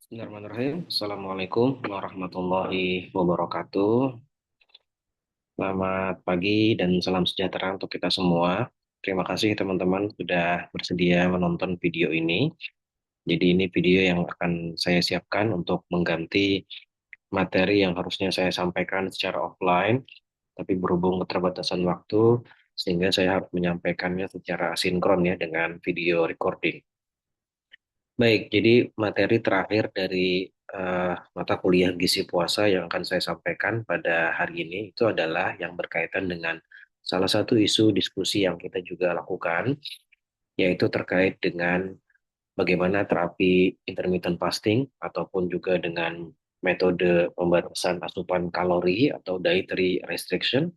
Bismillahirrahmanirrahim. Assalamualaikum warahmatullahi wabarakatuh. Selamat pagi dan salam sejahtera untuk kita semua. Terima kasih teman-teman sudah bersedia menonton video ini. Jadi ini video yang akan saya siapkan untuk mengganti materi yang harusnya saya sampaikan secara offline, tapi berhubung keterbatasan waktu, sehingga saya harus menyampaikannya secara sinkron ya dengan video recording. Baik, jadi materi terakhir dari mata kuliah gizi puasa yang akan saya sampaikan pada hari ini itu adalah yang berkaitan dengan salah satu isu diskusi yang kita juga lakukan, yaitu terkait dengan bagaimana terapi intermittent fasting ataupun juga dengan metode pembatasan asupan kalori atau dietary restriction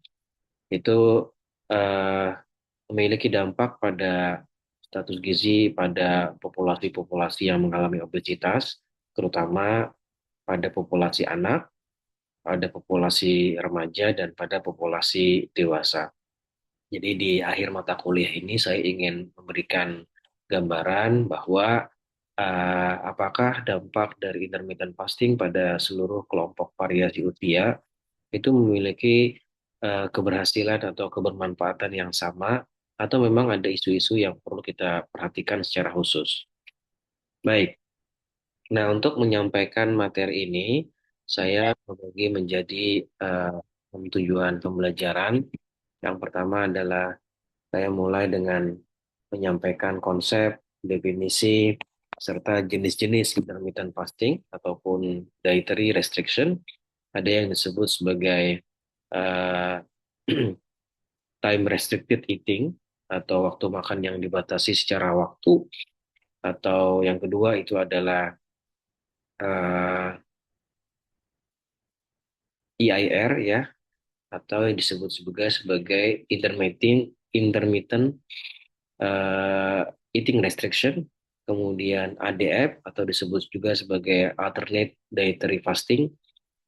itu eh, memiliki dampak pada status gizi pada populasi-populasi yang mengalami obesitas, terutama pada populasi anak, pada populasi remaja, dan pada populasi dewasa. Jadi di akhir mata kuliah ini saya ingin memberikan gambaran bahwa apakah dampak dari intermittent fasting pada seluruh kelompok variasi usia itu memiliki keberhasilan atau kebermanfaatan yang sama, atau memang ada isu-isu yang perlu kita perhatikan secara khusus. Baik, nah untuk menyampaikan materi ini, saya membagi menjadi eh, 6 tujuan pembelajaran. Yang pertama adalah saya mulai dengan menyampaikan konsep, definisi, serta jenis-jenis intermittent fasting ataupun dietary restriction. Ada yang disebut sebagai eh, time restricted eating atau waktu makan yang dibatasi secara waktu, atau yang kedua itu adalah eh, EIR ya, atau yang disebut juga sebagai intermittent eh, eating restriction, kemudian ADF atau disebut juga sebagai alternate dietary fasting.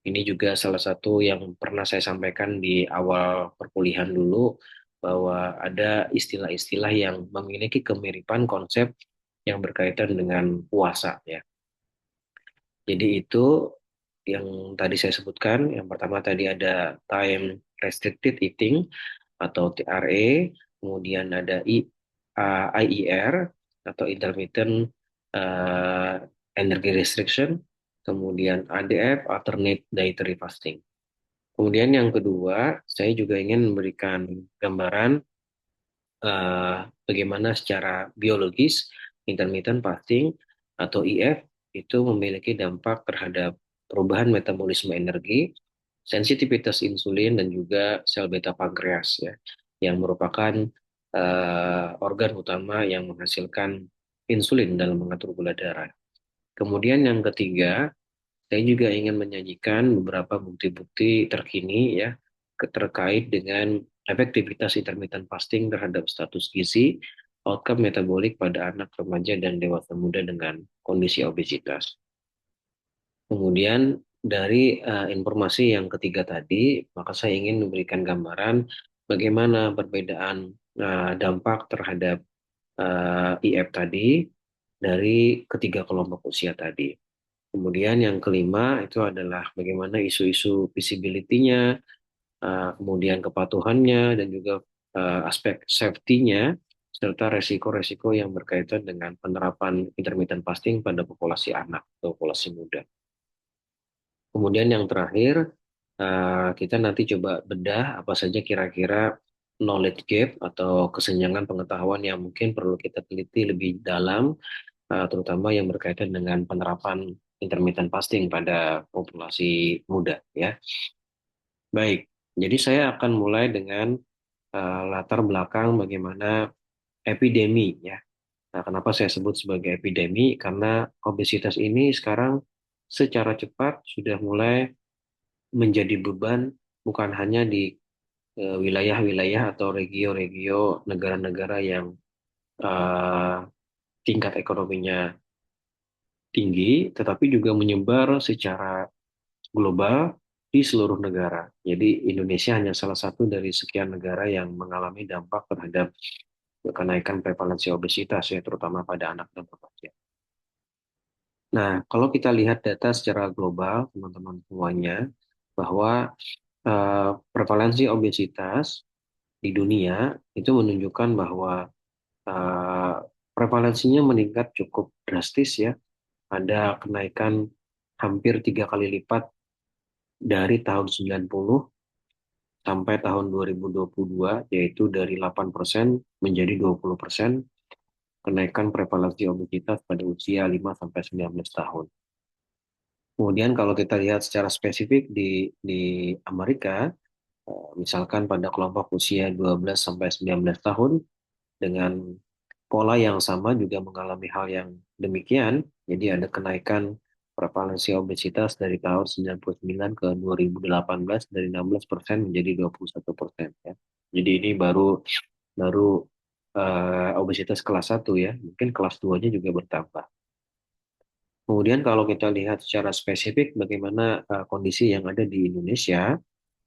Ini juga salah satu yang pernah saya sampaikan di awal perkuliahan dulu, bahwa ada istilah-istilah yang memiliki kemiripan konsep yang berkaitan dengan puasa ya. Jadi itu yang tadi saya sebutkan. Yang pertama tadi ada time restricted eating atau TRE, kemudian ada IER atau intermittent eh, energy restriction, kemudian ADF alternate dietary fasting. Kemudian yang kedua, saya juga ingin memberikan gambaran eh, bagaimana secara biologis intermittent fasting atau IF itu memiliki dampak terhadap perubahan metabolisme energi, sensitivitas insulin, dan juga sel beta pankreas ya, yang merupakan organ utama yang menghasilkan insulin dalam mengatur gula darah. Kemudian yang ketiga, saya juga ingin menyajikan beberapa bukti-bukti terkini ya terkait dengan efektivitas intermittent fasting terhadap status gizi, outcome metabolik pada anak remaja dan dewasa muda dengan kondisi obesitas. Kemudian dari informasi yang ketiga tadi, maka saya ingin memberikan gambaran bagaimana perbedaan dampak terhadap IF tadi dari ketiga kelompok usia tadi. Kemudian yang kelima itu adalah bagaimana isu-isu visibility-nya, kemudian kepatuhannya, dan juga aspek safety-nya, serta resiko-resiko yang berkaitan dengan penerapan intermittent fasting pada populasi anak atau populasi muda. Kemudian yang terakhir, kita nanti coba bedah apa saja kira-kira knowledge gap atau kesenjangan pengetahuan yang mungkin perlu kita teliti lebih dalam, terutama yang berkaitan dengan penerapan intermittent fasting pada populasi muda ya. Baik, jadi saya akan mulai dengan latar belakang bagaimana epidemi ya. Nah, kenapa saya sebut sebagai epidemi? Karena obesitas ini sekarang secara cepat sudah mulai menjadi beban bukan hanya di wilayah-wilayah atau regio-regio negara-negara yang eh, tingkat ekonominya tinggi, tetapi juga menyebar secara global di seluruh negara. Jadi Indonesia hanya salah satu dari sekian negara yang mengalami dampak terhadap kenaikan prevalensi obesitas ya, terutama pada anak dan remaja. Nah, kalau kita lihat data secara global, teman-teman semuanya, bahwa prevalensi obesitas di dunia itu menunjukkan bahwa eh, prevalensinya meningkat cukup drastis ya. Ada kenaikan hampir 3 kali lipat dari tahun 90 sampai tahun 2022, yaitu dari 8% menjadi 20% kenaikan prevalensi obesitas pada usia 5 sampai 19 tahun. Kemudian kalau kita lihat secara spesifik di Amerika, misalkan pada kelompok usia 12 sampai 19 tahun dengan pola yang sama juga mengalami hal yang demikian. Jadi ada kenaikan prevalensi obesitas dari tahun 99 ke 2018 dari 16% menjadi 21% ya. Jadi ini baru baru obesitas kelas 1 ya. Mungkin kelas 2-nya juga bertambah. Kemudian kalau kita lihat secara spesifik bagaimana kondisi yang ada di Indonesia,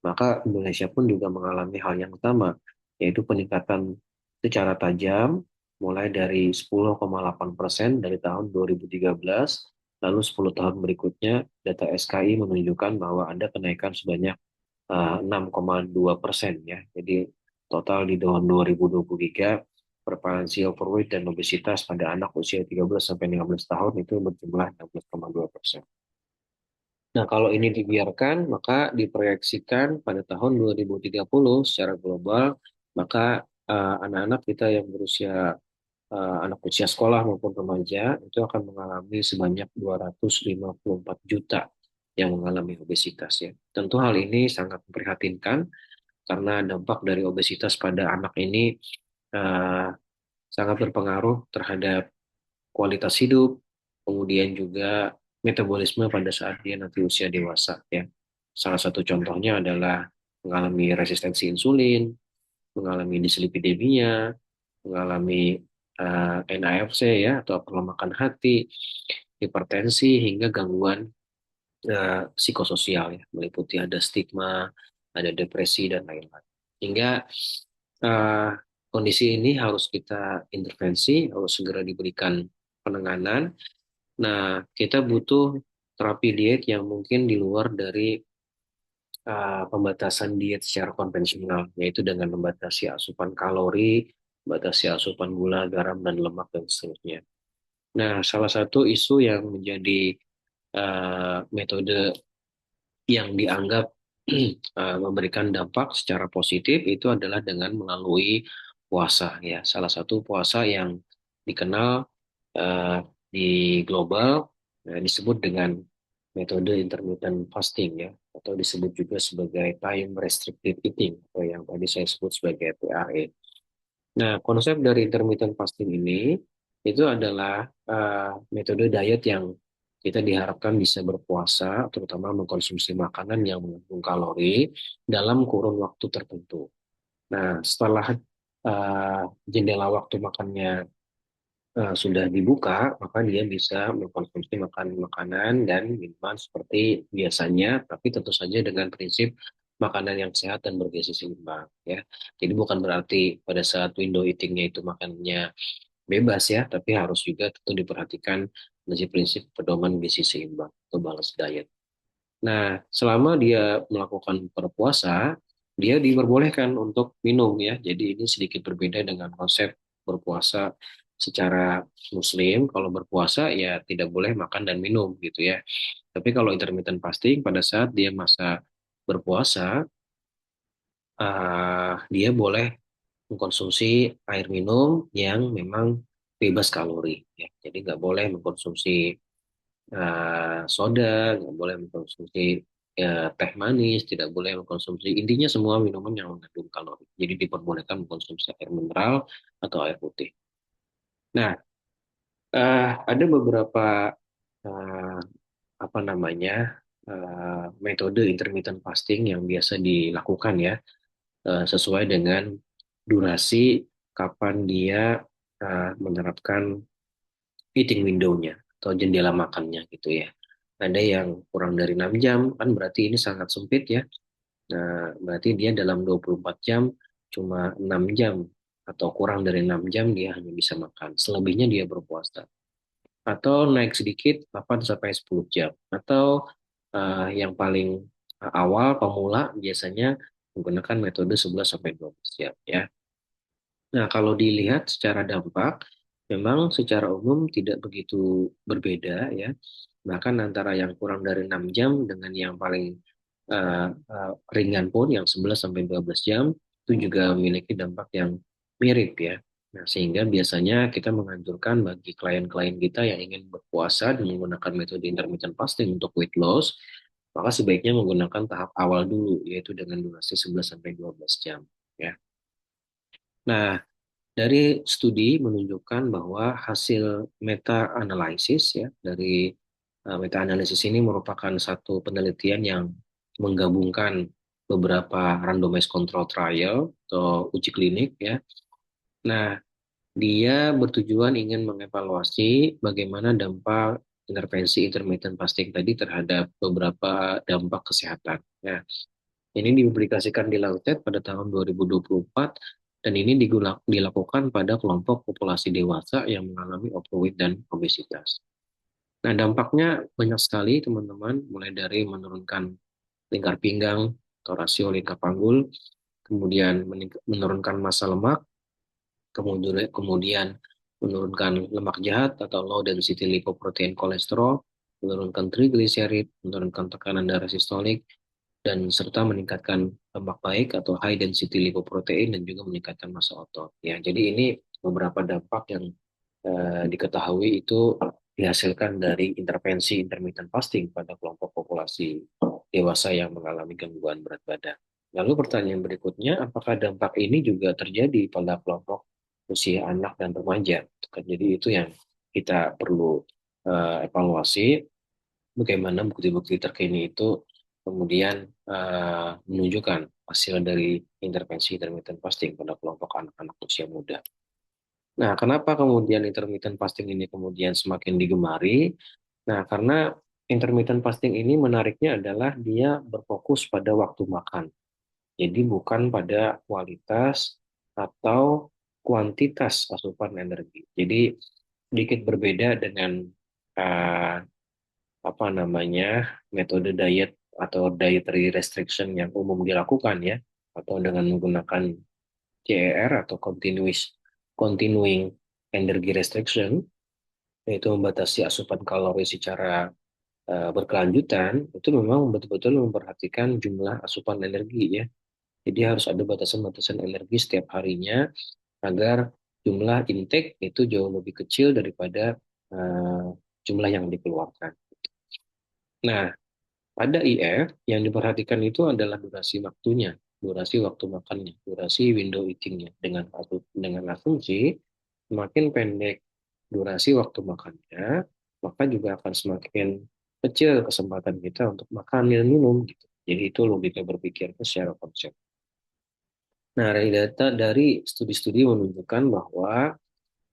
maka Indonesia pun juga mengalami hal yang sama, yaitu peningkatan secara tajam mulai dari 10,8% dari tahun 2013, lalu 10 tahun berikutnya data SKI menunjukkan bahwa ada kenaikan sebanyak 6,2% ya. Jadi total di tahun 2023 prevalensi overweight dan obesitas pada anak usia 13 sampai 15 tahun itu berjumlah 16,2%. Nah, kalau ini dibiarkan, maka diproyeksikan pada tahun 2030 secara global, maka anak-anak kita yang berusia anak usia sekolah maupun remaja itu akan mengalami sebanyak 254 juta yang mengalami obesitas ya. Tentu hal ini sangat memprihatinkan karena dampak dari obesitas pada anak ini eh, sangat berpengaruh terhadap kualitas hidup, kemudian juga metabolisme pada saat dia nanti usia dewasa ya. Salah satu contohnya adalah mengalami resistensi insulin, mengalami dislipidemia, mengalami NAFC ya atau perlemakan hati, hipertensi hingga gangguan psikososial ya, meliputi ada stigma, ada depresi dan lain-lain. Hingga eh, kondisi ini harus kita intervensi, harus segera diberikan penanganan. Nah, kita butuh terapi diet yang mungkin di luar dari pembatasan diet secara konvensional, yaitu dengan membatasi asupan kalori, membatasi asupan gula, garam, dan lemak, dan seterusnya. Nah, salah satu isu yang menjadi metode yang dianggap memberikan dampak secara positif itu adalah dengan melalui puasa ya. Salah satu puasa yang dikenal eh, di global disebut dengan metode intermittent fasting ya, atau disebut juga sebagai time restricted eating atau yang tadi saya sebut sebagai TRE. Nah, konsep dari intermittent fasting ini itu adalah metode diet yang kita diharapkan bisa berpuasa, terutama mengkonsumsi makanan yang mengandung kalori dalam kurun waktu tertentu. Nah, setelah jendela waktu makannya sudah dibuka, maka dia bisa mengkonsumsi makanan dan minuman seperti biasanya, tapi tentu saja dengan prinsip makanan yang sehat dan bergizi seimbang ya. Jadi bukan berarti pada saat window eatingnya itu makannya bebas ya, tapi harus juga tentu diperhatikan prinsip pedoman gizi seimbang atau balance diet. Nah, selama dia melakukan berpuasa, dia diperbolehkan untuk minum ya. Jadi ini sedikit berbeda dengan konsep berpuasa secara Muslim. Kalau berpuasa ya tidak boleh makan dan minum gitu ya. Tapi kalau intermittent fasting pada saat dia masa berpuasa, dia boleh mengkonsumsi air minum yang memang bebas kalori ya. Jadi nggak boleh mengkonsumsi soda, nggak boleh mengkonsumsi teh manis, tidak boleh mengkonsumsi intinya semua minuman yang mengandung kalori. Jadi diperbolehkan mengkonsumsi air mineral atau air putih. Nah, ada beberapa eh, apa namanya metode intermittent fasting yang biasa dilakukan ya, sesuai dengan durasi kapan dia menerapkan eating window-nya atau jendela makannya gitu ya. Ada yang kurang dari 6 jam, kan berarti ini sangat sempit ya. Nah, berarti dia dalam 24 jam cuma 6 jam atau kurang dari 6 jam dia hanya bisa makan. Selebihnya dia berpuasa. atau naik sedikit 8 sampai 10 jam. Atau yang paling awal pemula biasanya menggunakan metode 11 sampai 12 jam ya. Nah, kalau dilihat secara dampak, memang secara umum tidak begitu berbeda ya. Bahkan antara yang kurang dari 6 jam dengan yang paling ringan pun yang 11 sampai 12 jam itu juga memiliki dampak yang mirip ya. Nah, sehingga biasanya kita menganjurkan bagi klien-klien kita yang ingin berpuasa dan menggunakan metode intermittent fasting untuk weight loss, maka sebaiknya menggunakan tahap awal dulu yaitu dengan durasi 11 sampai 12 jam ya. Nah, dari studi menunjukkan bahwa hasil meta-analisis ya dari meta-analisis ini merupakan satu penelitian yang menggabungkan beberapa randomized control trial atau uji klinik ya. Nah, dia bertujuan ingin mengevaluasi bagaimana dampak intervensi intermittent fasting tadi terhadap beberapa dampak kesehatan. Ya, ini dipublikasikan di Lancet pada tahun 2024 dan ini dilakukan pada kelompok populasi dewasa yang mengalami overweight dan obesitas. Nah, dampaknya banyak sekali teman-teman, mulai dari menurunkan lingkar pinggang atau rasio lingkar panggul, kemudian menurunkan massa lemak, kemudian menurunkan lemak jahat atau low density lipoprotein kolesterol, menurunkan trigliserid, menurunkan tekanan darah sistolik, dan serta meningkatkan lemak baik atau high density lipoprotein dan juga meningkatkan massa otot. Ya, jadi ini beberapa dampak yang diketahui itu dihasilkan dari intervensi intermittent fasting pada kelompok populasi dewasa yang mengalami gangguan berat badan. Lalu pertanyaan berikutnya, apakah dampak ini juga terjadi pada kelompok usia anak dan remaja? Jadi itu yang kita perlu evaluasi bagaimana bukti-bukti terkini itu kemudian menunjukkan hasil dari intervensi intermittent fasting pada kelompok anak-anak usia muda. Nah, kenapa kemudian intermittent fasting ini kemudian semakin digemari? Nah, karena intermittent fasting ini menariknya adalah dia berfokus pada waktu makan. Jadi bukan pada kualitas atau kuantitas asupan energi. Jadi sedikit berbeda dengan uh, apa namanya metode diet atau dietary restriction yang umum dilakukan ya, atau dengan menggunakan CER atau continuing energy restriction, yaitu membatasi asupan kalori secara berkelanjutan. Itu memang betul-betul memperhatikan jumlah asupan energi ya. Jadi harus ada batasan-batasan energi setiap harinya agar jumlah intake itu jauh lebih kecil daripada jumlah yang dikeluarkan. Nah, pada IF yang diperhatikan itu adalah durasi waktunya, durasi waktu makannya, durasi window eatingnya. Dengan asumsi semakin pendek durasi waktu makannya, maka juga akan semakin kecil kesempatan kita untuk makan dan minum gitu. Jadi itu logika berpikirnya secara konsep. Nah, dari data dari studi-studi menunjukkan bahwa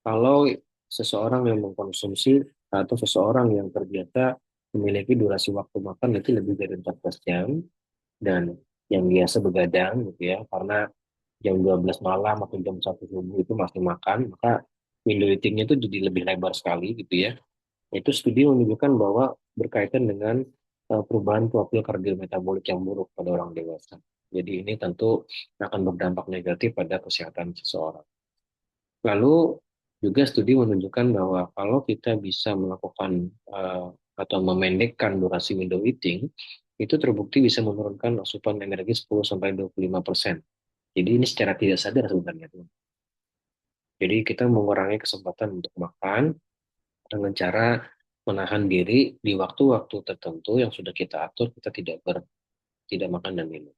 kalau seseorang yang mengkonsumsi atau seseorang yang terbiasa memiliki durasi waktu makan itu lebih dari 14 jam dan yang biasa begadang gitu ya, karena jam 12 malam atau jam 1 subuh itu masih makan, maka window eating-nya itu jadi lebih lebar sekali gitu ya. Itu studi menunjukkan bahwa berkaitan dengan perubahan profil kardiometabolik yang buruk pada orang dewasa. Jadi ini tentu akan berdampak negatif pada kesehatan seseorang. Lalu juga studi menunjukkan bahwa kalau kita bisa melakukan atau memendekkan durasi window eating, itu terbukti bisa menurunkan asupan energi 10-25%. Jadi ini secara tidak sadar sebenarnya. Jadi kita mengurangi kesempatan untuk makan dengan cara menahan diri di waktu-waktu tertentu yang sudah kita atur, kita tidak makan dan minum.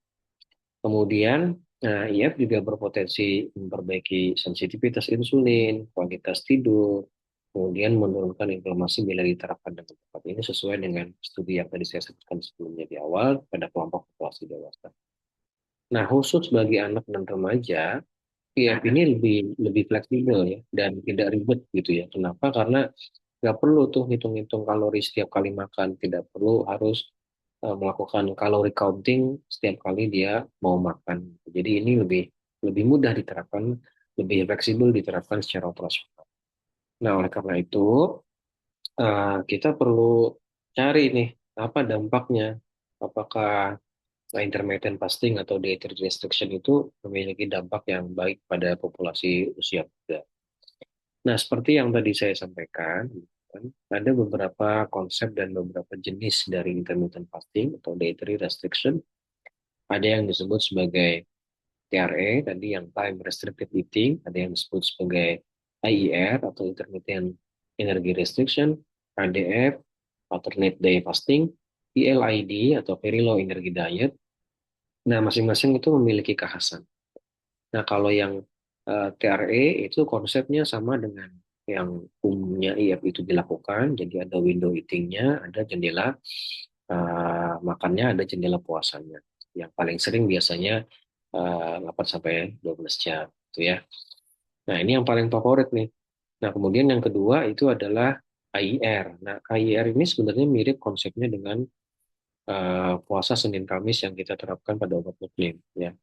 Kemudian, IF juga berpotensi memperbaiki sensitivitas insulin, kualitas tidur, kemudian menurunkan inflamasi bila diterapkan dengan tepat. Ini sesuai dengan studi yang tadi saya sebutkan sebelumnya di awal pada kelompok populasi dewasa. Nah, khusus bagi anak dan remaja, IF ini lebih lebih fleksibel ya dan tidak ribet gitu ya. Kenapa? Karena nggak perlu tuh hitung-hitung kalori setiap kali makan, tidak perlu harus melakukan kalori counting setiap kali dia mau makan. Jadi ini lebih lebih mudah diterapkan, lebih fleksibel diterapkan secara operasional. Nah, oleh karena itu, kita perlu cari nih apa dampaknya. Apakah intermittent fasting atau dietary restriction itu memiliki dampak yang baik pada populasi usia muda. Nah, seperti yang tadi saya sampaikan, kan, ada beberapa konsep dan beberapa jenis dari intermittent fasting atau dietary restriction. Ada yang disebut sebagai TRE, tadi yang time restricted eating, ada yang disebut sebagai IER atau intermittent energy restriction, ADF, alternate day fasting, PLID atau very low energy diet. Nah, masing-masing itu memiliki kekhasan. Nah, kalau yang TRE itu konsepnya sama dengan yang umumnya IF itu dilakukan, jadi ada window eating-nya, ada jendela makannya, ada jendela puasanya. Yang paling sering biasanya 8 sampai 12 jam gitu ya. Nah, ini yang paling favorit nih. Nah, kemudian yang kedua itu adalah KIR. Nah, KIR ini sebenarnya mirip konsepnya dengan puasa Senin Kamis yang kita terapkan pada obat Muslim ya.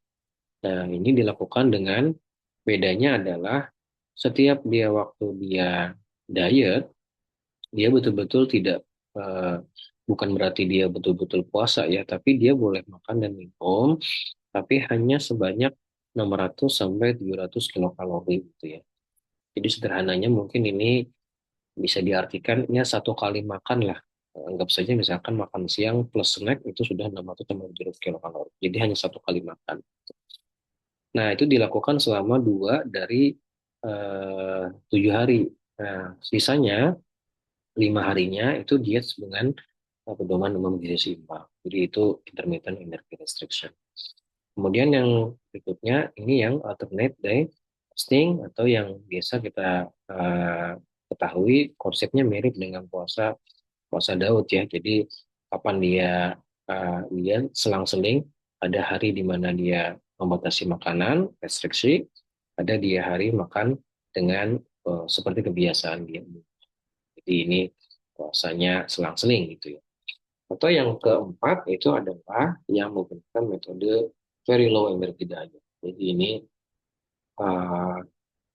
Nah, ini dilakukan dengan bedanya adalah setiap dia waktu dia diet, dia betul-betul tidak eh, bukan berarti dia betul-betul puasa ya, tapi dia boleh makan dan minum, tapi hanya sebanyak 600 sampai 700 kilokalori gitu ya. Jadi sederhananya mungkin ini bisa diartikan ya satu kali makan lah. Anggap saja misalkan makan siang plus snack itu sudah 600 sampai 700 kilokalori. Jadi hanya satu kali makan. Nah, itu dilakukan selama 2 dari 7 hari. Nah, sisanya 5 harinya itu diet dengan pedoman umum gizi seimbang. Jadi itu intermittent energy restriction. Kemudian yang berikutnya ini yang alternate day fasting atau yang biasa kita ketahui konsepnya mirip dengan puasa puasa Daud ya. Jadi kapan dia selang-seling ada hari di mana dia membatasi makanan, restriksi, ada dia hari makan dengan seperti kebiasaan dia. Jadi ini puasanya selang-seling gitu ya. Atau yang keempat itu adalah yang menggunakan metode very low energy diet. Jadi ini uh,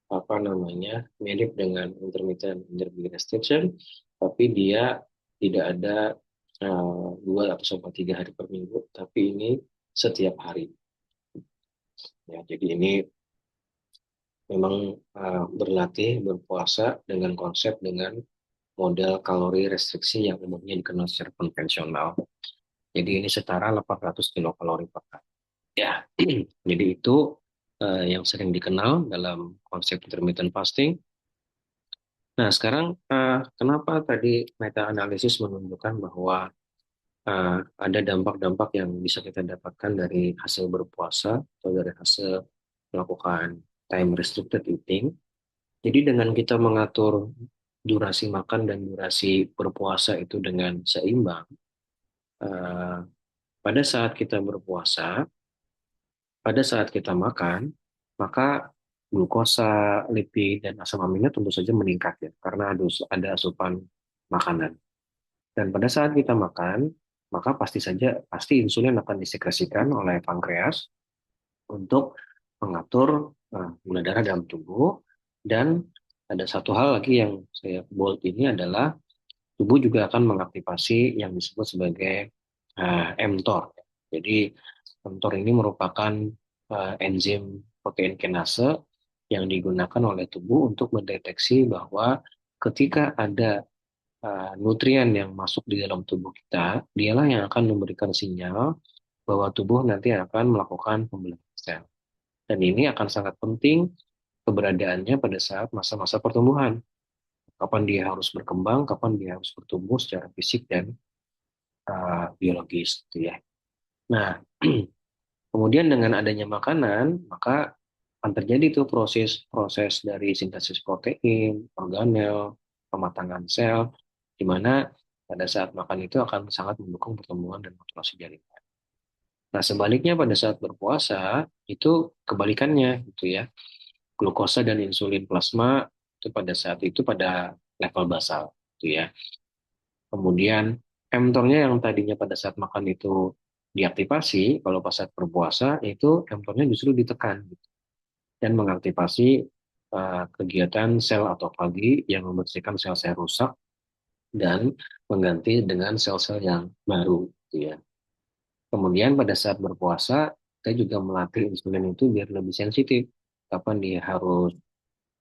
apa namanya mirip dengan intermittent energy restriction, tapi dia tidak ada 2 atau 3 hari per minggu, tapi ini setiap hari. Ya, jadi ini memang berlatih berpuasa dengan konsep dengan model kalori restriksi yang umumnya dikenal secara konvensional. Jadi ini setara 800 kilokalori per hari. Ya, jadi itu yang sering dikenal dalam konsep intermittent fasting. Nah, sekarang kenapa tadi meta-analisis menunjukkan bahwa ada dampak-dampak yang bisa kita dapatkan dari hasil berpuasa atau dari hasil melakukan time restricted eating. Jadi dengan kita mengatur durasi makan dan durasi berpuasa itu dengan seimbang, eh, pada saat kita berpuasa, pada saat kita makan, maka glukosa, lipid, dan asam amino tentu saja meningkat ya, karena ada asupan makanan. Dan pada saat kita makan, maka pasti insulin akan disekresikan oleh pankreas untuk mengatur gula darah dalam tubuh. Dan ada satu hal lagi yang saya bold ini adalah tubuh juga akan mengaktifasi yang disebut sebagai mTOR. Jadi mTOR ini merupakan enzim protein kinase yang digunakan oleh tubuh untuk mendeteksi bahwa ketika ada nutrien yang masuk di dalam tubuh kita, dialah yang akan memberikan sinyal bahwa tubuh nanti akan melakukan pembelahan sel. Dan ini akan sangat penting keberadaannya pada saat masa-masa pertumbuhan. Kapan dia harus berkembang, kapan dia harus bertumbuh secara fisik dan biologis, gitu ya. Nah, kemudian dengan adanya makanan, maka akan terjadi tuh proses dari sintesis protein, organel, pematangan sel, di mana pada saat makan itu akan sangat mendukung pertumbuhan dan modulasi jaringan. Nah, sebaliknya pada saat berpuasa itu kebalikannya gitu ya. Glukosa dan insulin plasma itu pada saat itu pada level basal gitu ya. Kemudian mTOR-nya yang tadinya pada saat makan itu diaktifasi, kalau pas saat berpuasa itu mTOR-nya justru ditekan gitu, dan mengaktifasi kegiatan sel autofagi yang membersihkan sel-sel rusak dan mengganti dengan sel-sel yang baru gitu ya. Kemudian pada saat berpuasa, kita juga melatih insulin itu biar lebih sensitif. Kapan dia harus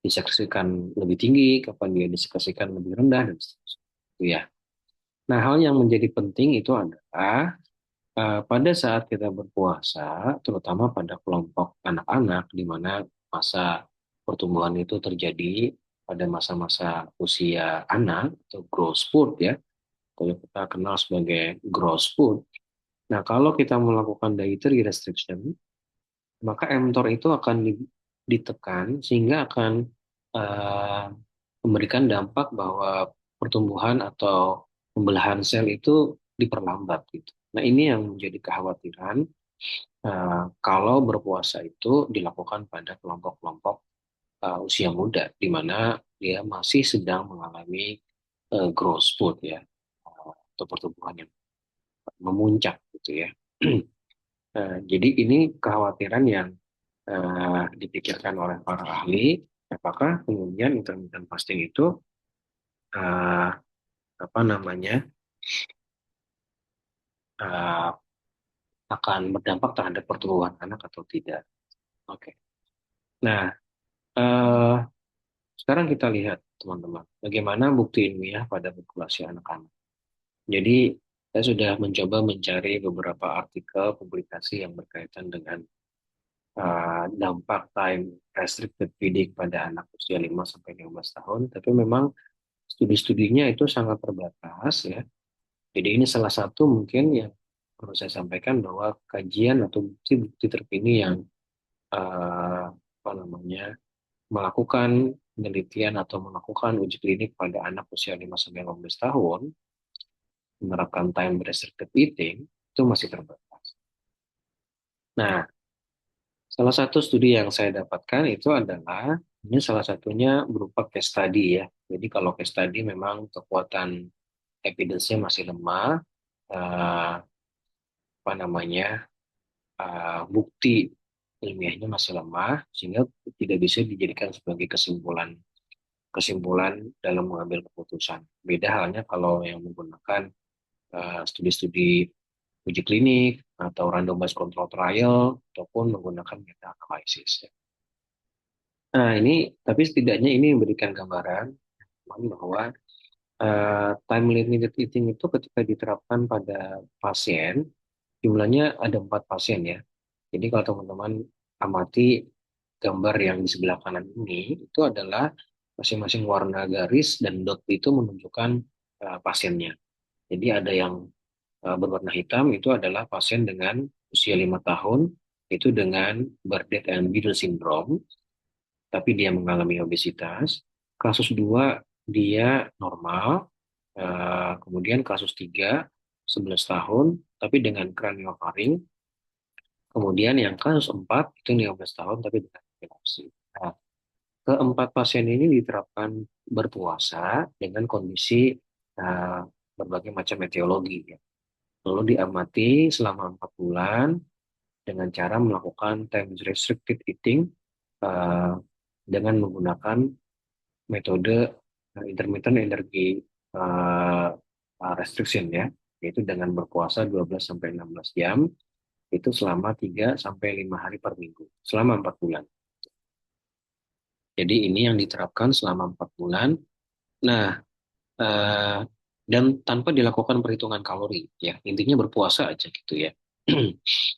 disekresikan lebih tinggi, kapan dia disekresikan lebih rendah, dan seterusnya. Gitu ya. Nah, hal yang menjadi penting itu adalah pada saat kita berpuasa, terutama pada kelompok anak-anak, di mana masa pertumbuhan itu terjadi pada masa-masa usia anak atau growth spurt ya, atau yang kita kenal sebagai growth spurt. Nah, kalau kita melakukan dietary restriction, maka mTOR itu akan ditekan sehingga akan eh, memberikan dampak bahwa pertumbuhan atau pembelahan sel itu diperlambat gitu. Nah, ini yang menjadi kekhawatiran kalau berpuasa itu dilakukan pada kelompok-kelompok usia muda, di mana dia masih sedang mengalami growth spurt ya, atau pertumbuhan yang memuncak gitu ya. Jadi ini kekhawatiran yang dipikirkan oleh para ahli, apakah kemudian intermittent fasting itu uh, apa namanya uh, akan berdampak terhadap pertumbuhan anak atau tidak. Oke. Nah, uh, sekarang kita lihat teman-teman, bagaimana bukti ilmiah pada populasi anak-anak. Jadi saya sudah mencoba mencari beberapa artikel publikasi yang berkaitan dengan dampak time restricted feeding pada anak usia 5 sampai 15 tahun, tapi memang studi-studinya itu sangat terbatas ya. Jadi ini salah satu mungkin yang perlu saya sampaikan bahwa kajian atau bukti-bukti terkini yang apa namanya melakukan penelitian atau melakukan uji klinik pada anak usia 5 sampai 15 tahun menerapkan time restricted eating itu masih terbatas. Nah, salah satu studi yang saya dapatkan itu adalah ini salah satunya berupa case study ya. Jadi kalau case study memang kekuatan evidence-nya masih lemah, eh, apa namanya bukti ilmiahnya masih lemah sehingga tidak bisa dijadikan sebagai kesimpulan kesimpulan dalam mengambil keputusan. Beda halnya kalau yang menggunakan studi-studi uji klinik atau randomized control trial ataupun menggunakan meta analysis. Nah ini tapi setidaknya ini memberikan gambaran bahwa time limited eating itu ketika diterapkan pada pasien jumlahnya ada 4 pasien ya. Jadi kalau teman-teman amati gambar yang di sebelah kanan ini, itu adalah masing-masing warna garis dan dot itu menunjukkan pasiennya. Jadi ada yang berwarna hitam itu adalah pasien dengan usia 5 tahun, itu dengan Bardet and Biedl syndrome, tapi dia mengalami obesitas. Kasus 2 dia normal, kemudian kasus 3 11 tahun, tapi dengan craniofaring. Kemudian yang kasus 4 itu 15 tahun tapi dengan epilepsi. Nah, keempat pasien ini diterapkan berpuasa dengan kondisi uh, berbagai macam etiologi. Ya. Lalu diamati selama 4 bulan dengan cara melakukan time restricted eating uh, dengan menggunakan metode intermittent energy uh, restriction ya, yaitu dengan berpuasa 12 sampai 16 jam itu selama 3 sampai 5 hari per minggu, selama 4 bulan. Jadi ini yang diterapkan selama 4 bulan. Nah, eh, dan tanpa dilakukan perhitungan kalori, ya intinya berpuasa aja gitu ya,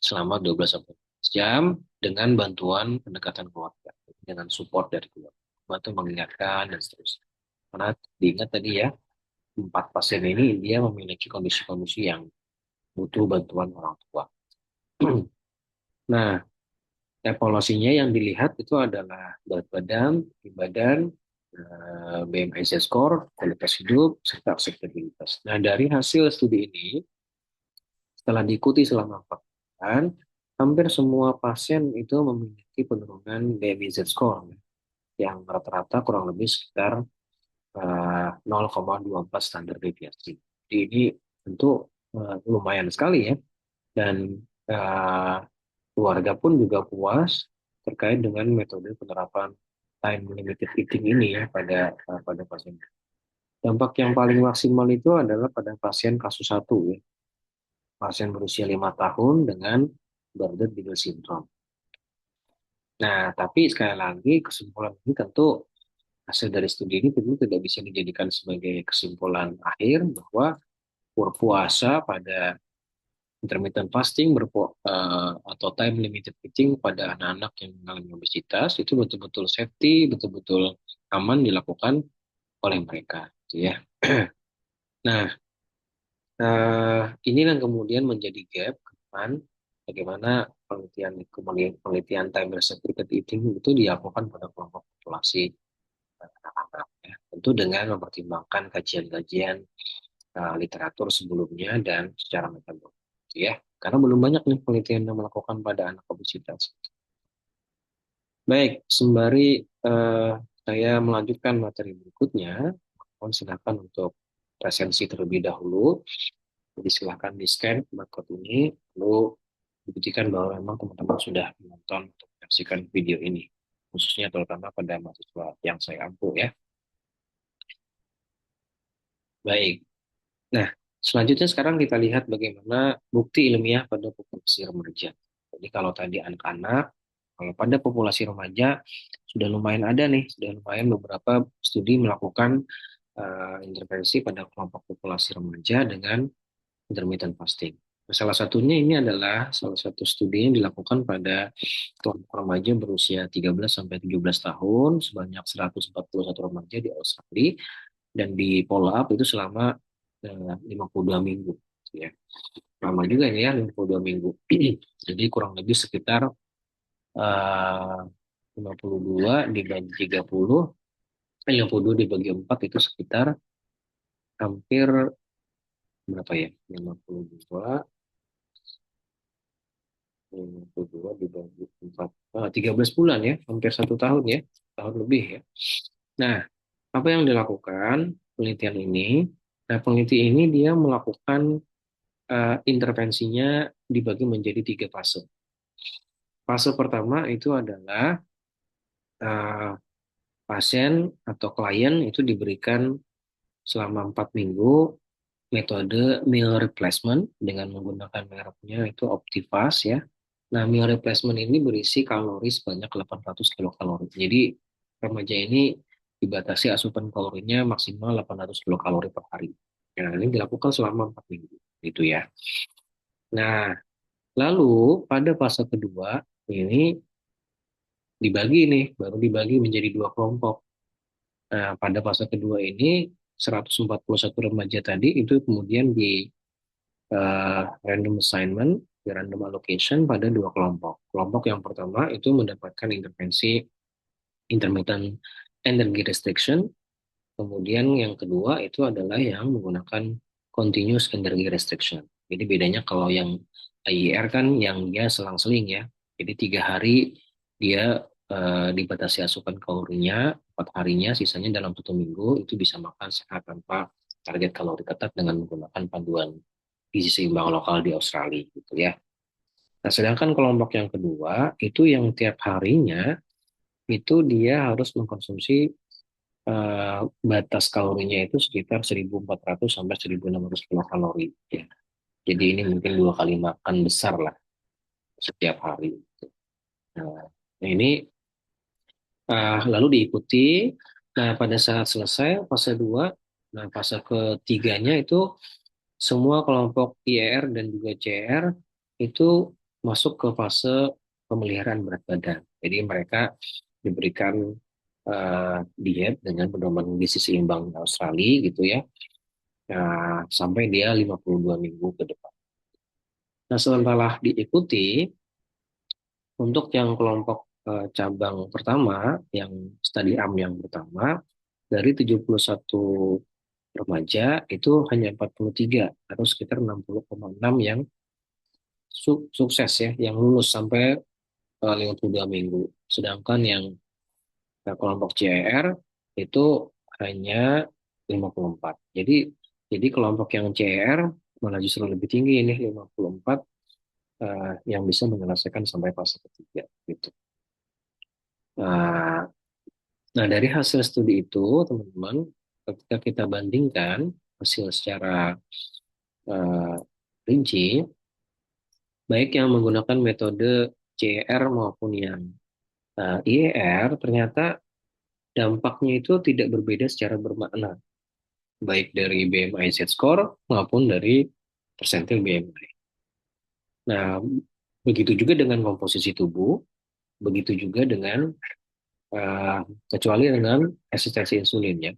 selama 12 sampai 14 jam dengan bantuan pendekatan keluarga, dengan support dari keluarga, bantu mengingatkan dan seterusnya. Karena diingat tadi ya, 4 pasien ini dia memiliki kondisi-kondisi yang butuh bantuan orang tua. Nah, evaluasinya yang dilihat itu adalah berat badan, tinggi badan, BMI score, kualitas hidup, serta akseptabilitas. Nah, dari hasil studi ini, setelah diikuti selama 4 bulan, hampir semua pasien itu memiliki penurunan BMI score yang rata-rata kurang lebih sekitar 0,24 standar deviasi. Jadi ini tentu lumayan sekali ya. Dan uh, keluarga pun juga puas terkait dengan metode penerapan time limited eating ini ya pada pasien. Dampak yang paling maksimal itu adalah pada pasien kasus satu, ya. Pasien berusia 5 tahun dengan Bardet-Biedl syndrome. Nah, tapi sekali lagi kesimpulan ini tentu hasil dari studi ini tentu tidak bisa dijadikan sebagai kesimpulan akhir bahwa berpuasa pada intermittent fasting atau time limited eating pada anak-anak yang mengalami obesitas itu betul-betul safety, betul-betul aman dilakukan oleh mereka, gitu ya. Nah, ini yang kemudian menjadi gap ke depan bagaimana penelitian kemudian penelitian time restricted eating itu dilakukan pada kelompok populasi anak-anak, ya. Tentu dengan mempertimbangkan kajian-kajian literatur sebelumnya dan secara metodologi, ya. Karena belum banyak nih penelitian yang melakukan pada anak obesitas. Baik, sembari eh, saya melanjutkan materi berikutnya, mohon silakan untuk presensi terlebih dahulu. Jadi silakan di-scan barcode ini, lalu dibuktikan bahwa memang teman-teman sudah menonton untuk menyaksikan video ini, khususnya terutama pada mahasiswa yang saya ampu, ya. Baik. Nah, selanjutnya sekarang kita lihat bagaimana bukti ilmiah pada populasi remaja. Jadi kalau tadi anak-anak, kalau pada populasi remaja sudah lumayan ada nih, sudah lumayan beberapa studi melakukan intervensi pada kelompok populasi remaja dengan intermittent fasting. Nah, salah satunya ini adalah salah satu studi yang dilakukan pada kelompok remaja berusia 13 sampai 17 tahun sebanyak 141 remaja di Australia dan di follow up itu selama 52 minggu, ya. Lama juga ini ya 52 minggu. Jadi kurang lebih sekitar eh, 52 dibagi 30, 52 dibagi 4 itu sekitar hampir berapa ya? 52 dibagi 4. 13 bulan ya, hampir 1 tahun ya, tahun lebih ya. Nah, apa yang dilakukan penelitian ini? Nah, peneliti ini dia melakukan intervensinya dibagi menjadi 3 fase. Fase pertama itu adalah eh, pasien atau klien itu diberikan selama 4 minggu metode meal replacement dengan menggunakan mereknya itu Optifast, ya. Nah, meal replacement ini berisi kalori sebanyak 800 kilokalori. Jadi remaja ini dibatasi asupan kalorinya maksimal 800 kilokalori per hari. Nah, ini dilakukan selama 4 minggu, gitu ya. Nah, lalu pada fase kedua ini dibagi nih, baru dibagi menjadi 2 kelompok. Nah, pada fase kedua ini 141 remaja tadi itu kemudian di random assignment, di random allocation pada 2 kelompok. Kelompok yang pertama itu mendapatkan intervensi intermittent energy restriction, kemudian yang kedua itu adalah yang menggunakan continuous energy restriction. Jadi bedanya kalau yang IER kan yang dia selang-seling, ya. Jadi 3 hari dia dibatasi asupan kalorinya, 4 harinya, sisanya dalam 1 minggu itu bisa makan sehat tanpa target kalori ketat dengan menggunakan panduan gizi seimbang lokal di Australia, gitu ya. Nah, sedangkan kelompok yang kedua itu yang tiap harinya itu dia harus mengkonsumsi batas kalorinya itu sekitar 1.400 sampai 1.600 kilokalori, ya. Jadi ini mungkin 2 kali makan besar lah setiap hari. Nah, ini lalu diikuti. Nah, pada saat selesai fase 2, nah fase ketiganya itu semua kelompok IER dan juga CR itu masuk ke fase pemeliharaan berat badan. Jadi mereka diberikan diet dengan pedoman gizi seimbang Australia, gitu ya. Nah, sampai dia 52 minggu ke depan. Nah, setelah diikuti, untuk yang kelompok cabang pertama, yang studi AM yang pertama, dari 71 remaja, itu hanya 43, atau sekitar 60,6 yang sukses, ya, yang lulus sampai 52 minggu. Sedangkan yang kelompok CR itu hanya 54. Jadi kelompok yang CR malah justru lebih tinggi ini 54, yang bisa menyelesaikan sampai fase ketiga, gitu. Nah, nah, dari hasil studi itu, teman-teman, ketika kita bandingkan hasil secara eh, rinci, baik yang menggunakan metode CER maupun yang IER, ternyata dampaknya itu tidak berbeda secara bermakna, baik dari BMI Z-score maupun dari persentil BMI. Nah, begitu juga dengan komposisi tubuh, begitu juga dengan eh, kecuali dengan resistensi insulin ya.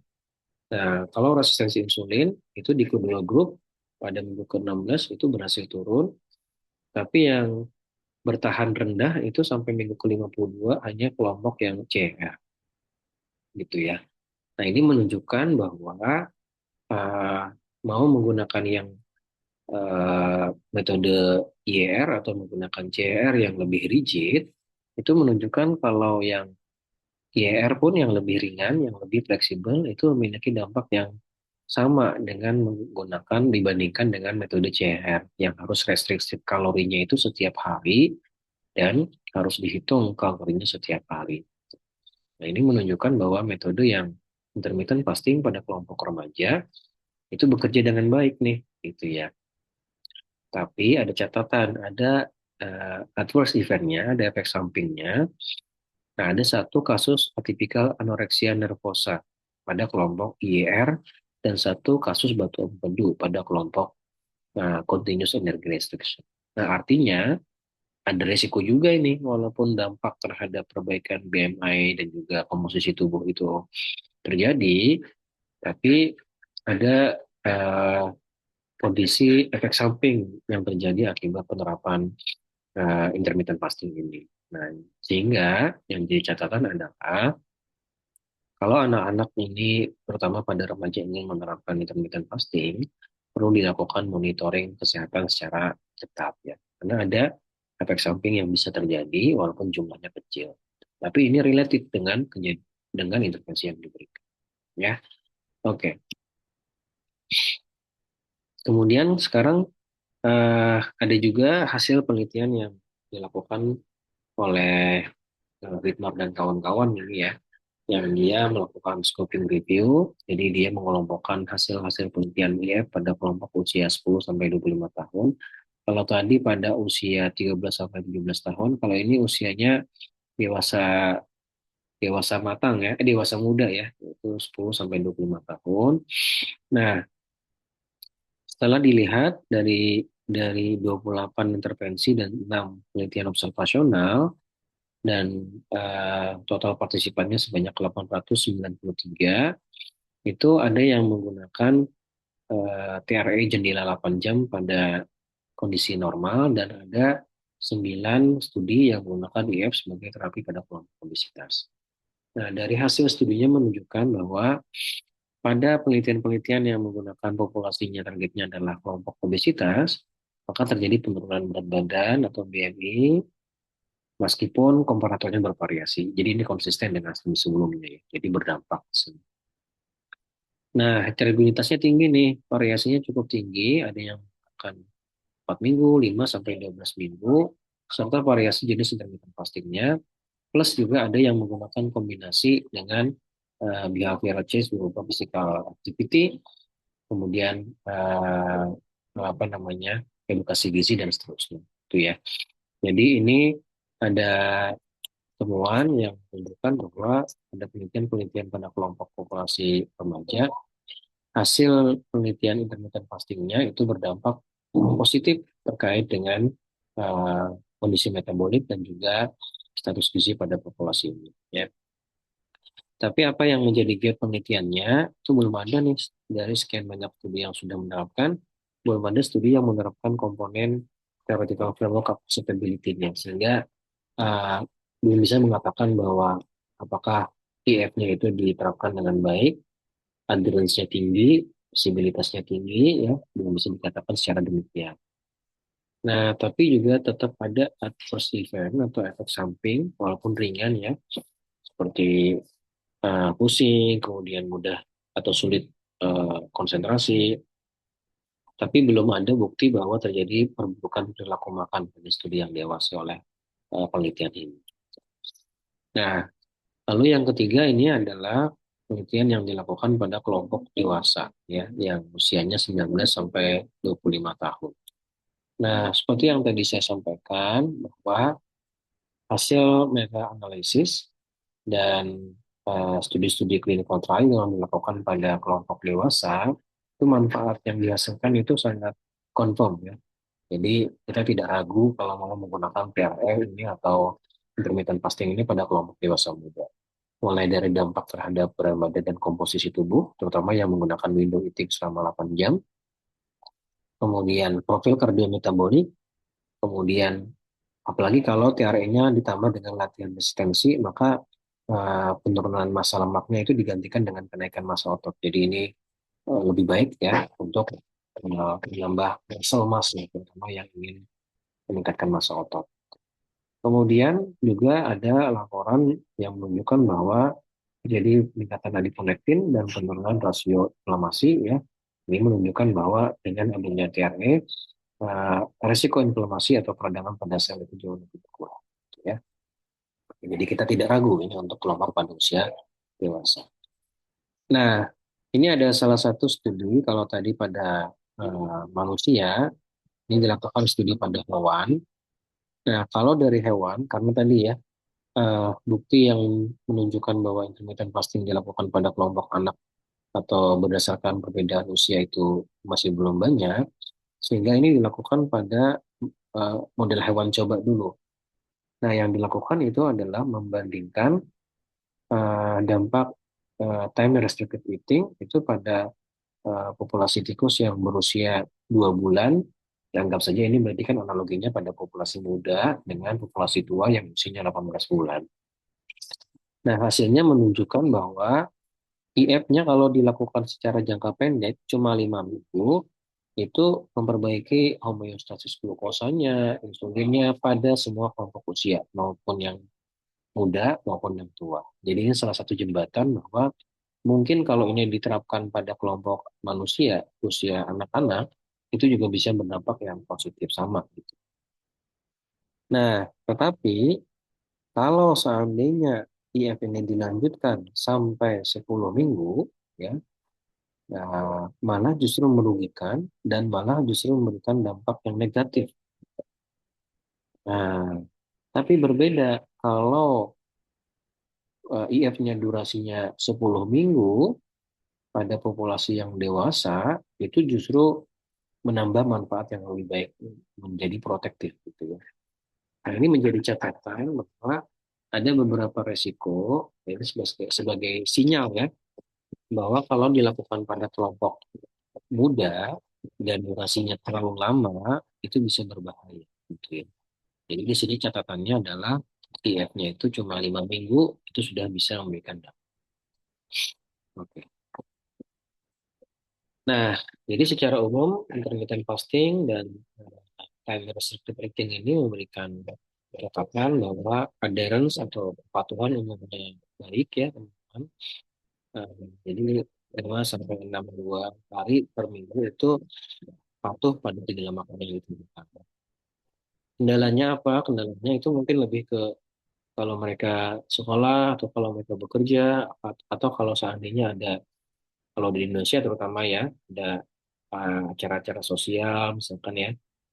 Nah, kalau resistensi insulin itu di kedua grup pada minggu ke-16 itu berhasil turun, tapi yang bertahan rendah itu sampai minggu ke-52 hanya kelompok yang CR gitu ya. Nah, ini menunjukkan bahwa eh, mau menggunakan yang metode IR atau menggunakan CR yang lebih rigid, itu menunjukkan kalau yang IR pun yang lebih ringan, yang lebih fleksibel, itu memiliki dampak yang sama dengan menggunakan dibandingkan dengan metode CR yang harus restriksi kalorinya itu setiap hari dan harus dihitung kalorinya setiap hari. Nah, ini menunjukkan bahwa metode yang intermittent fasting pada kelompok remaja itu bekerja dengan baik nih, gitu ya. Tapi ada catatan, ada adverse event-nya, ada efek sampingnya. Nah, ada satu kasus atipikal anoreksia nervosa pada kelompok IER dan satu kasus batu empedu pada kelompok continuous energy restriction. Nah, artinya ada resiko juga ini, walaupun dampak terhadap perbaikan BMI dan juga komposisi tubuh itu terjadi, tapi ada eh, kondisi efek samping yang terjadi akibat penerapan intermittent fasting ini. Nah, sehingga yang jadi catatan adalah kalau anak-anak ini, terutama pada remaja ini menerapkan intermittent fasting, perlu dilakukan monitoring kesehatan secara ketat ya. Karena ada efek samping yang bisa terjadi walaupun jumlahnya kecil. Tapi ini related dengan intervensi yang diberikan. Ya, oke. Kemudian sekarang ada juga hasil penelitian yang dilakukan oleh Whitmore dan kawan-kawan ini ya, yang dia melakukan scoping review. Jadi dia mengelompokkan hasil-hasil penelitian IF pada kelompok usia 10 sampai 25 tahun. Kalau tadi pada usia 13 sampai 17 tahun, kalau ini usianya dewasa dewasa matang ya, dewasa muda ya, itu 10 sampai 25 tahun. Nah, setelah dilihat dari 28 intervensi dan 6 penelitian observasional, dan total partisipannya sebanyak 893, itu ada yang menggunakan TRE jendela 8 jam pada kondisi normal dan ada 9 studi yang menggunakan IF sebagai terapi pada kelompok obesitas. Nah, dari hasil studinya menunjukkan bahwa pada penelitian-penelitian yang menggunakan populasinya targetnya adalah kelompok obesitas, maka terjadi penurunan berat badan atau BMI meskipun komparatornya bervariasi. Jadi ini konsisten dengan studi sebelumnya ya. Jadi berdampak. Nah, heterogenitasnya tinggi nih, variasinya cukup tinggi, ada yang akan 4 minggu, 5 sampai 12 minggu, serta variasi jenis intermittent fastingnya, plus juga ada yang menggunakan kombinasi dengan behavioral change berupa physical activity, kemudian apa namanya, edukasi gizi dan seterusnya. Itu ya. Jadi ini ada temuan yang menunjukkan bahwa ada penelitian-penelitian pada kelompok populasi remaja, hasil penelitian intermittent fastingnya itu berdampak positif terkait dengan uh, kondisi metabolik dan juga status gizi pada populasi ini. Ya. Tapi apa yang menjadi gap penelitiannya itu belum ada nih dari sekian banyak studi yang sudah menerapkan, belum ada studi yang menerapkan komponen theoretical framework acceptability-nya sehingga uh, belum bisa mengatakan bahwa apakah IF-nya itu diterapkan dengan baik, adherence-nya tinggi, visibilitasnya tinggi, ya belum bisa dikatakan secara demikian. Nah, tapi juga tetap ada adverse event atau efek samping, walaupun ringan ya, seperti pusing, kemudian mudah atau sulit konsentrasi, tapi belum ada bukti bahwa terjadi perburukan perilaku makan pada studi yang diawasi oleh penelitian ini. Nah, lalu yang ketiga ini adalah penelitian yang dilakukan pada kelompok dewasa ya yang usianya 19 sampai 25 tahun. Nah, seperti yang tadi saya sampaikan bahwa hasil meta analisis dan studi-studi clinical trial yang dilakukan pada kelompok dewasa itu manfaat yang dihasilkan itu sangat confirm ya. Jadi kita tidak ragu kalau mau menggunakan PRL ini atau intermittent fasting ini pada kelompok dewasa muda. Mulai dari dampak terhadap berat badan dan komposisi tubuh, terutama yang menggunakan window eating selama 8 jam, kemudian profil kardiometabolik, kemudian apalagi kalau TRE-nya ditambah dengan latihan resistensi, maka penurunan massa lemaknya itu digantikan dengan kenaikan massa otot. Jadi ini lebih baik ya untuk menambah muscle mass, ya, terutama yang ingin meningkatkan massa otot. Kemudian juga ada laporan yang menunjukkan bahwa terjadi peningkatan adiponektin dan penurunan rasio inflamasi ya. Ini menunjukkan bahwa dengan adanya TRE, resiko inflamasi atau peradangan pada sel itu jauh lebih berkurang. Ya. Jadi kita tidak ragu ini untuk kelompok pada usia dewasa. Nah, ini ada salah satu studi kalau tadi pada manusia, ini dilakukan studi pada hewan. Nah, kalau dari hewan, karena tadi ya bukti yang menunjukkan bahwa intermittent fasting dilakukan pada kelompok anak atau berdasarkan perbedaan usia itu masih belum banyak, sehingga ini dilakukan pada model hewan coba dulu. Nah, yang dilakukan itu adalah membandingkan dampak time restricted eating itu pada populasi tikus yang berusia 2 bulan. Anggap saja ini berarti kan analoginya pada populasi muda dengan populasi tua yang usianya 18 bulan. Nah, hasilnya menunjukkan bahwa IF-nya kalau dilakukan secara jangka pendek cuma 5 minggu, itu memperbaiki homeostasis glukosanya, insulinnya pada semua kelompok usia, maupun yang muda maupun yang tua. Jadi ini salah satu jembatan bahwa mungkin kalau ini diterapkan pada kelompok manusia, usia anak-anak, itu juga bisa berdampak yang positif sama gitu. Nah, tetapi kalau seandainya IF ini dilanjutkan sampai 10 minggu, ya, malah justru merugikan dan malah justru memberikan dampak yang negatif. Nah, tapi berbeda kalau IF-nya durasinya 10 minggu pada populasi yang dewasa, itu justru menambah manfaat yang lebih baik, menjadi protektif gitu ya. Nah, ini menjadi catatan bahwa ada beberapa resiko, ini sebagai sinyal ya, bahwa kalau dilakukan pada kelompok muda dan durasinya terlalu lama, itu bisa berbahaya. Gitu ya. Jadi di sini catatannya adalah IF-nya itu cuma 5 minggu, itu sudah bisa memberikan dampak. Oke. Nah, jadi secara umum intermittent fasting dan time restricted eating ini memberikan catatan bahwa adherence atau kepatuhan umumnya baik ya teman-teman. Jadi 5 sampai 62 hari per minggu itu patuh pada 3 makanan yang ditentukan. Kendalanya apa? Kendalanya itu mungkin lebih ke kalau mereka sekolah atau kalau mereka bekerja atau kalau seandainya ada, kalau di Indonesia terutama ya, ada acara-acara sosial misalkan ya,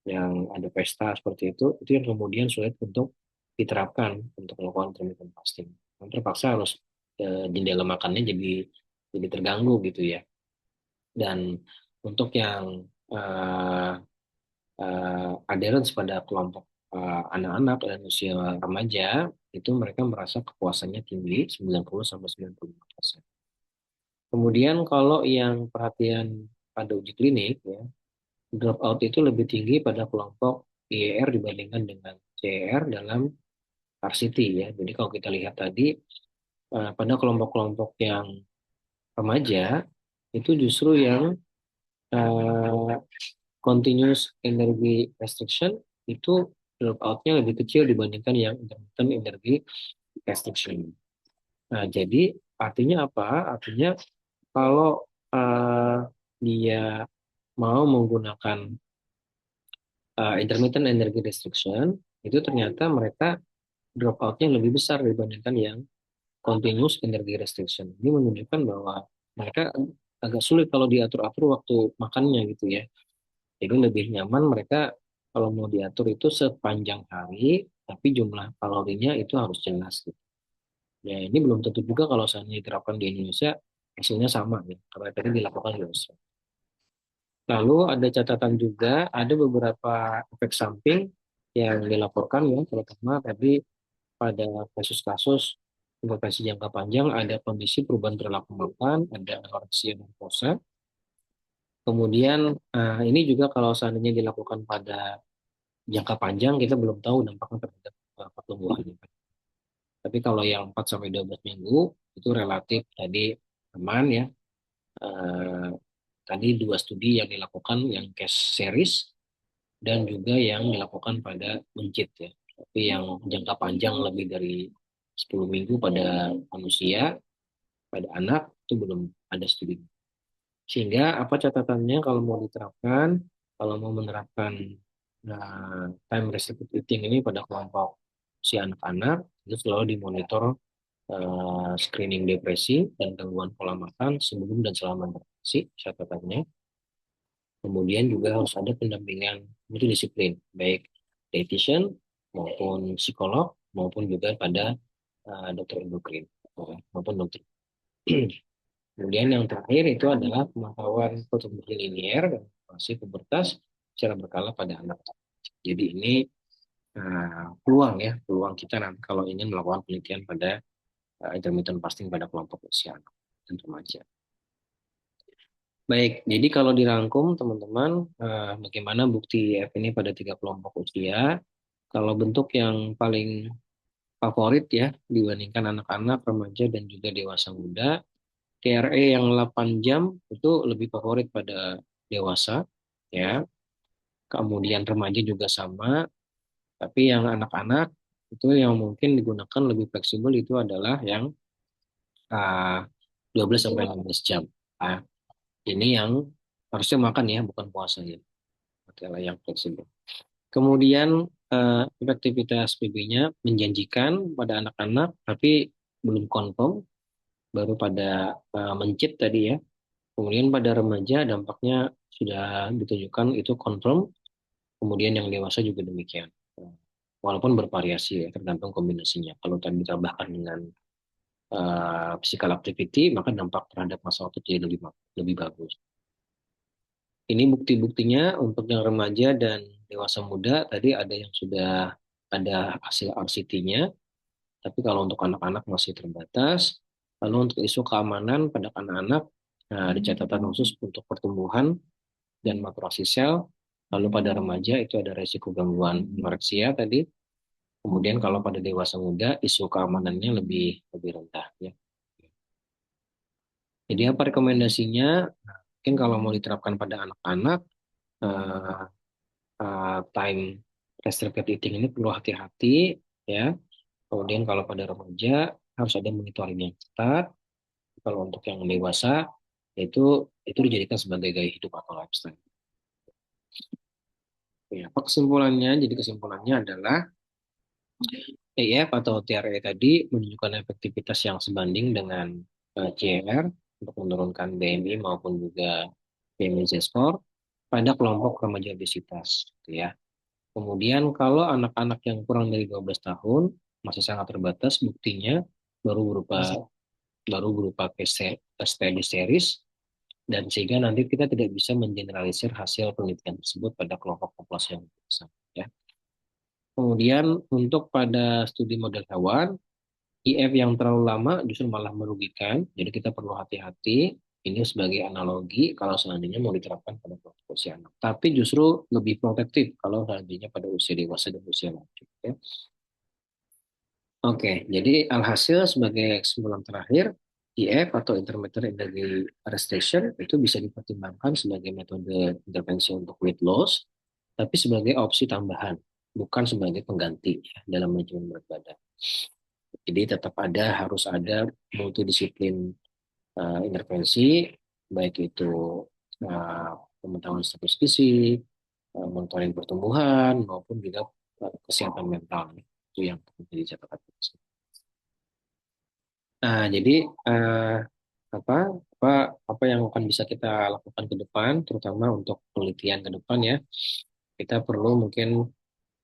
yang ada pesta seperti itu yang kemudian sulit untuk diterapkan untuk melakukan intermittent fasting. Dan terpaksa harus jendela makannya jadi terganggu gitu ya. Dan untuk yang uh, adherence pada kelompok anak-anak dan usia remaja, itu mereka merasa kepuasannya tinggi 90 sampai 95%. Kemudian kalau yang perhatian pada uji klinik ya, dropout itu lebih tinggi pada kelompok IER dibandingkan dengan CER dalam RCT ya. Jadi kalau kita lihat tadi pada kelompok-kelompok yang remaja itu justru yang eh, continuous energy restriction itu dropoutnya lebih kecil dibandingkan yang intermittent energy restriction. Nah, jadi artinya apa? Artinya kalau dia mau menggunakan intermittent energy restriction, itu ternyata mereka dropoutnya lebih besar dibandingkan yang continuous energy restriction. Ini menunjukkan bahwa mereka agak sulit kalau diatur-atur waktu makannya gitu ya. Jadi lebih nyaman mereka kalau mau diatur itu sepanjang hari, tapi jumlah kalorinya itu harus jelas gitu. Ya ini belum tentu juga kalau seandainya diterapkan di Indonesia hasilnya sama ya, karena tadi dilakukan di Australia. Lalu ada catatan juga, ada beberapa efek samping yang dilaporkan ya, terutama tadi pada kasus-kasus hipertensi jangka panjang ada kondisi perubahan perilaku makan, ada anoreksia nervosa. Kemudian ini juga kalau seandainya dilakukan pada jangka panjang kita belum tahu dampaknya terhadap pertumbuhan. Tapi kalau yang 4 sampai 12 minggu itu relatif tadi aman ya. Eh, Tadi dua studi yang dilakukan yang case series dan juga yang dilakukan pada buncit ya. Tapi yang jangka panjang lebih dari 10 minggu pada manusia, pada anak itu belum ada studi. Sehingga apa catatannya kalau mau diterapkan, kalau mau menerapkan time restricted eating ini pada kelompok si anak-anak, itu selalu dimonitor screening depresi dan gangguan pola makan sebelum dan selama interaksi catatannya. Kemudian juga harus ada pendampingan multidisiplin, baik dietitian maupun psikolog maupun juga pada dokter endokrin maupun dokter. Kemudian yang terakhir itu adalah pemantauan pertumbuhan linier dan fase pubertas secara berkala pada anak. Jadi ini peluang ya, peluang kita nanti kalau ingin melakukan penelitian pada intermittent fasting pada kelompok usia anak dan remaja. Baik, jadi kalau dirangkum teman-teman, bagaimana bukti IF ini pada tiga kelompok usia? Kalau bentuk yang paling favorit ya dibandingkan anak-anak, remaja dan juga dewasa muda, TRE yang 8 jam itu lebih favorit pada dewasa ya. Kemudian remaja juga sama, tapi yang anak-anak itu yang mungkin digunakan lebih fleksibel itu adalah yang 12 sampai 15 jam. Nah, ini yang harusnya makan ya, bukan puasa ya. Adalah yang fleksibel. Kemudian efektivitas PB-nya menjanjikan pada anak-anak, tapi belum confirm, baru pada mencit tadi ya. Kemudian pada remaja dampaknya sudah ditunjukkan itu confirm, kemudian yang dewasa juga demikian. Walaupun bervariasi ya, tergantung kombinasinya. Kalau tadi ditambahkan dengan physical activity, maka dampak terhadap masa otot jadi lebih bagus. Ini bukti-buktinya untuk yang remaja dan dewasa muda, tadi ada yang sudah ada hasil RCT-nya, tapi kalau untuk anak-anak masih terbatas. Lalu untuk isu keamanan pada anak-anak, nah, ada catatan khusus untuk pertumbuhan dan maturasi sel. Lalu pada remaja itu ada resiko gangguan anoreksia tadi. Kemudian kalau pada dewasa muda, isu keamanannya lebih lebih rendah ya. Jadi apa rekomendasinya? Nah, mungkin kalau mau diterapkan pada anak-anak, eh, time restricted eating ini perlu hati-hati ya. Kemudian kalau pada remaja harus ada monitoring yang ketat. Kalau untuk yang dewasa itu dijadikan sebagai gaya hidup atau lifestyle. Ya, apa kesimpulannya? Jadi kesimpulannya adalah EF atau TRE tadi menunjukkan efektivitas yang sebanding dengan CR untuk menurunkan BMI maupun juga BMI Z-score pada kelompok remaja obesitas, gitu ya. Kemudian kalau anak-anak yang kurang dari 12 tahun masih sangat terbatas buktinya baru berupa baru berupa case study series dan sehingga nanti kita tidak bisa mengeneralisir hasil penelitian tersebut pada kelompok populasi yang besar ya. Kemudian untuk pada studi model hewan, IF yang terlalu lama justru malah merugikan. Jadi kita perlu hati-hati. Ini sebagai analogi kalau seandainya mau diterapkan pada kelompok usia anak. Tapi justru lebih protektif kalau seandainya pada usia dewasa dan usia lanjut. Ya. Oke, jadi alhasil sebagai kesimpulan terakhir, IF atau intermittent energy restriction itu bisa dipertimbangkan sebagai metode intervensi untuk weight loss, tapi sebagai opsi tambahan, bukan sebagai pengganti ya, dalam manajemen berat badan. Jadi tetap ada, harus ada multidisiplin intervensi, baik itu uh, pemantauan status gizi, monitoring pertumbuhan, maupun juga kesehatan mental. Itu yang menjadi catatan. Jadi eh, apa apa apa yang akan bisa kita lakukan ke depan, terutama untuk penelitian ke depan ya, kita perlu mungkin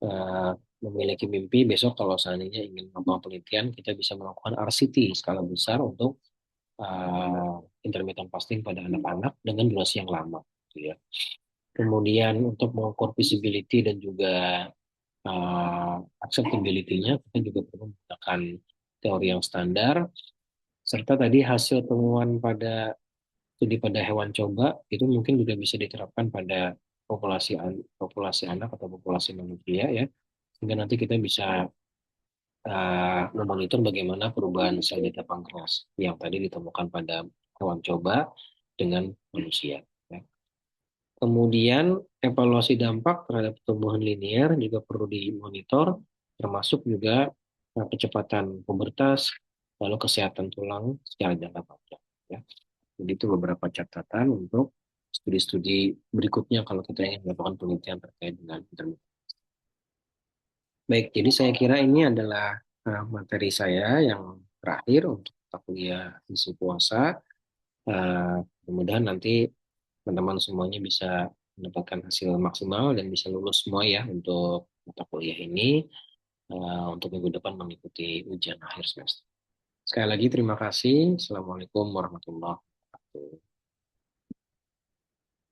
eh, memiliki mimpi besok kalau seandainya ingin melakukan penelitian, kita bisa melakukan RCT skala besar untuk eh, intermittent fasting pada anak-anak dengan durasi yang lama, gitu ya. Kemudian untuk mengukur visibility dan juga acceptability-nya, kita juga perlu menggunakan teori yang standar, serta tadi hasil temuan pada studi pada hewan coba itu mungkin juga bisa diterapkan pada populasi anak atau populasi manusia ya, sehingga nanti kita bisa memonitor bagaimana perubahan sel beta pankreas yang tadi ditemukan pada hewan coba dengan manusia. Ya. Kemudian evaluasi dampak terhadap pertumbuhan linear juga perlu dimonitor, termasuk juga kecepatan pubertas, lalu kesehatan tulang secara jangka panjang. Ya. Jadi itu beberapa catatan untuk studi-studi berikutnya kalau kita ingin melakukan penelitian terkait dengan intermittent. Baik, jadi saya kira ini adalah materi saya yang terakhir untuk mata kuliah isi puasa. Mudah-mudahan nanti teman-teman semuanya bisa mendapatkan hasil maksimal dan bisa lulus semua ya untuk mata kuliah ini untuk minggu depan mengikuti ujian akhir semester. Sekali lagi terima kasih. Assalamualaikum warahmatullahi wabarakatuh.